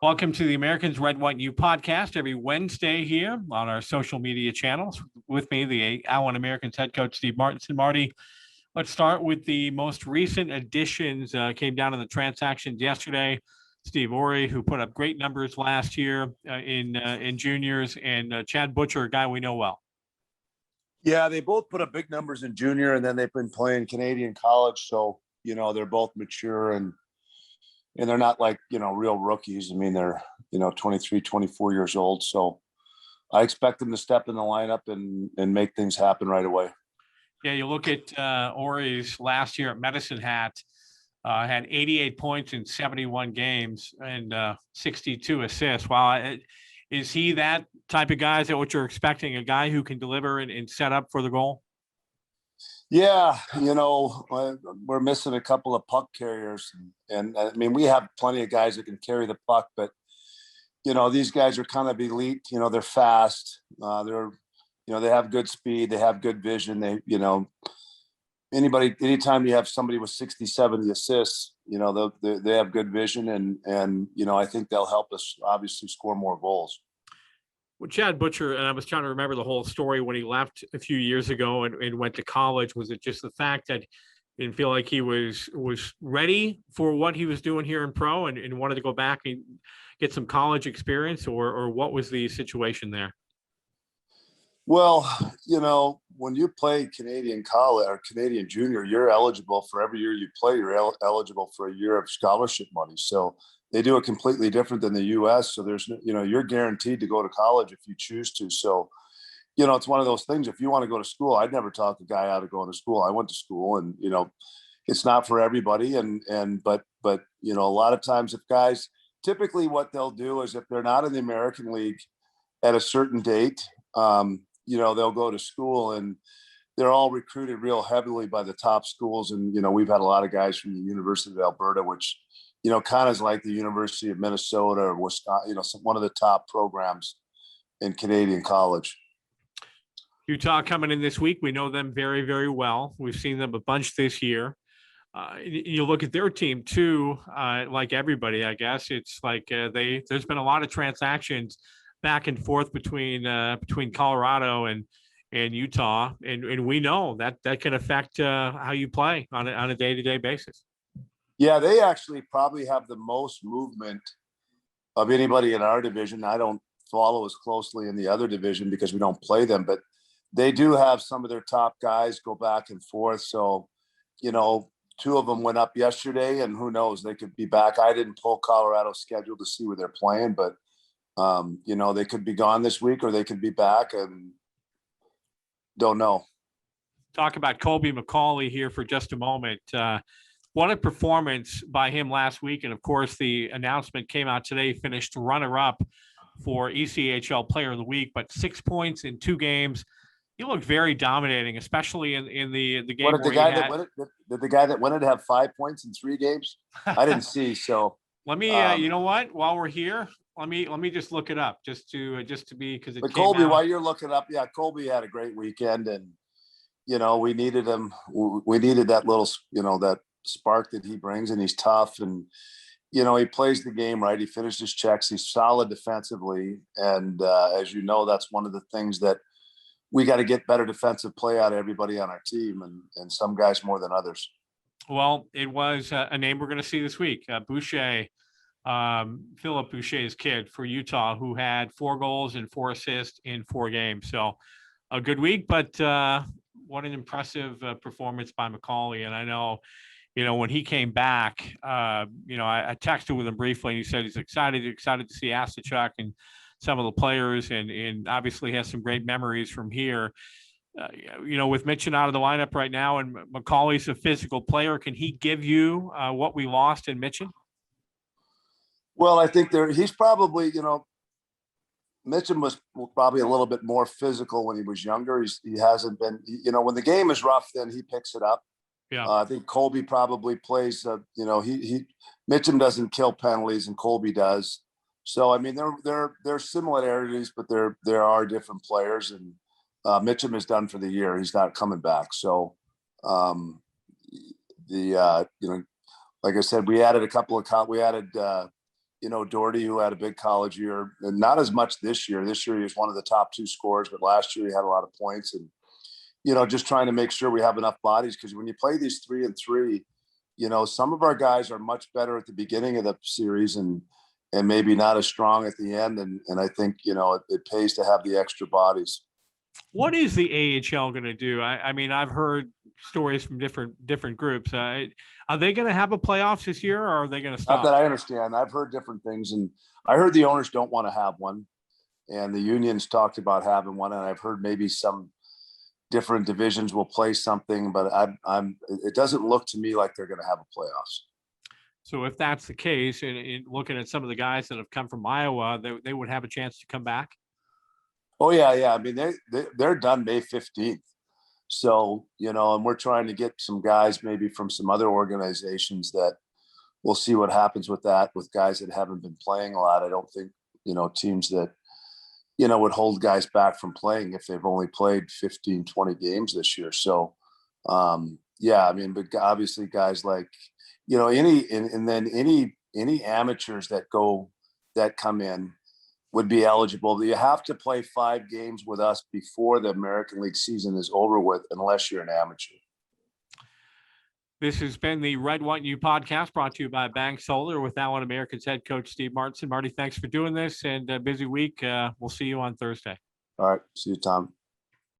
Welcome to the Americans Red, White, and You podcast every Wednesday here on our social media channels. With me, the Owre Americans head coach, Steve Martinson. Marty, let's start with the most recent additions. Came down to the transactions yesterday. Steve Owre, who put up great numbers last year in juniors, and Chad Butcher, a guy we know well. Yeah, they both put up big numbers in junior, and then they've been playing Canadian college. So, they're both mature and they're not like, real rookies. I mean, they're, 23, 24 years old. So I expect them to step in the lineup and make things happen right away. Yeah, you look at Owre's last year at Medicine Hat, had 88 points in 71 games and 62 assists. Wow. Is he that type of guy? Is that what you're expecting? A guy who can deliver and set up for the goal? Yeah, we're missing a couple of puck carriers. And I mean, we have plenty of guys that can carry the puck, but, these guys are kind of elite. They're fast. They have good speed. They have good vision. Anytime you have somebody with 60, 70 assists, they have good vision. And I think they'll help us obviously score more goals. Well, Chad Butcher, and I was trying to remember the whole story when he left a few years ago and went to college. Was it just the fact that he didn't feel like he was ready for what he was doing here in pro and wanted to go back and get some college experience, or what was the situation there? Well, when you play Canadian college or Canadian junior, you're eligible for every year you play, you're eligible for a year of scholarship money. So they do it completely different than the US. So there's, you're guaranteed to go to college if you choose to. So, it's one of those things. If you want to go to school, I'd never talk a guy out of going to school. I went to school and, it's not for everybody. But a lot of times if guys, typically what they'll do is if they're not in the American League at a certain date, they'll go to school and they're all recruited real heavily by the top schools. And, we've had a lot of guys from the University of Alberta, which, kind of is like the University of Minnesota or Wisconsin, one of the top programs in Canadian college. Utah coming in this week. We know them very, very well. We've seen them a bunch this year. You look at their team too, like everybody, I guess. It's like there's been a lot of transactions back and forth between Colorado and Utah, and we know that can affect how you play on a day-to-day basis. Yeah, they actually probably have the most movement of anybody in our division. I don't follow as closely in the other division because we don't play them, but they do have some of their top guys go back and forth. So, two of them went up yesterday, and who knows, they could be back. I didn't pull Colorado's schedule to see where they're playing, but they could be gone this week or they could be back, and don't know. Talk about Colby McCauley here for just a moment. What a performance by him last week. And of course, the announcement came out today, finished runner-up for ECHL Player of the Week, but 6 points in 2 games. He looked very dominating, especially in the game. What did the guy that won it have 5 points in 3 games? I didn't see. So let me, you know what? While we're here, let me just look it up just to be, because But Colby, while you're looking up, yeah, Colby had a great weekend, and we needed him. We needed that little, that spark that he brings, and he's tough, and he plays the game right. He finished his checks. He's solid defensively, and as you know, that's one of the things that we got to get better defensive play out of everybody on our team, and some guys more than others. Well, it was a name we're going to see this week, Boucher. Philip Boucher's kid for Utah, who had 4 goals and 4 assists in 4 games. So a good week, but what an impressive performance by McCauley. And I know, when he came back, I texted with him briefly, and he said he's excited to see Asachuk and some of the players, and obviously has some great memories from here. With Mitchell out of the lineup right now, and McCauley's a physical player, can he give you what we lost in Mitchell? Well, I think he's probably, Mitchell was probably a little bit more physical when he was younger. He hasn't been, when the game is rough, then he picks it up. Yeah. I think Colby probably plays, Mitchell doesn't kill penalties and Colby does. So, I mean, they're similarities, but there are different players, and Mitchell is done for the year. He's not coming back. So, like I said, we added Doherty, who had a big college year, and not as much this year. This year he was one of the top 2 scorers, but last year he had a lot of points. And just trying to make sure we have enough bodies, because when you play these 3-3, some of our guys are much better at the beginning of the series and maybe not as strong at the end. And I think it pays to have the extra bodies. What is the AHL going to do? I mean, I've heard stories from different groups. Are they going to have a playoffs this year, or are they going to stop? Not that I understand. I've heard different things, and I heard the owners don't want to have one, and the unions talked about having one, and I've heard maybe some different divisions will play something, but it doesn't look to me like they're going to have a playoffs. So if that's the case, and looking at some of the guys that have come from Iowa, they would have a chance to come back. Oh yeah. I mean, they're done May 15th. So, and we're trying to get some guys maybe from some other organizations that we'll see what happens with that, with guys that haven't been playing a lot. I don't think, teams that, would hold guys back from playing if they've only played 15, 20 games this year. So, yeah, I mean, but obviously guys like, any amateurs that come in would be eligible. You have to play 5 games with us before the American League season is over with, unless you're an amateur. This has been the Red, White, and You podcast, brought to you by Bank Solar with Allen American's head coach, Steve Martinson. Marty, thanks for doing this, and a busy week. We'll see you on Thursday. All right. See you, Tom.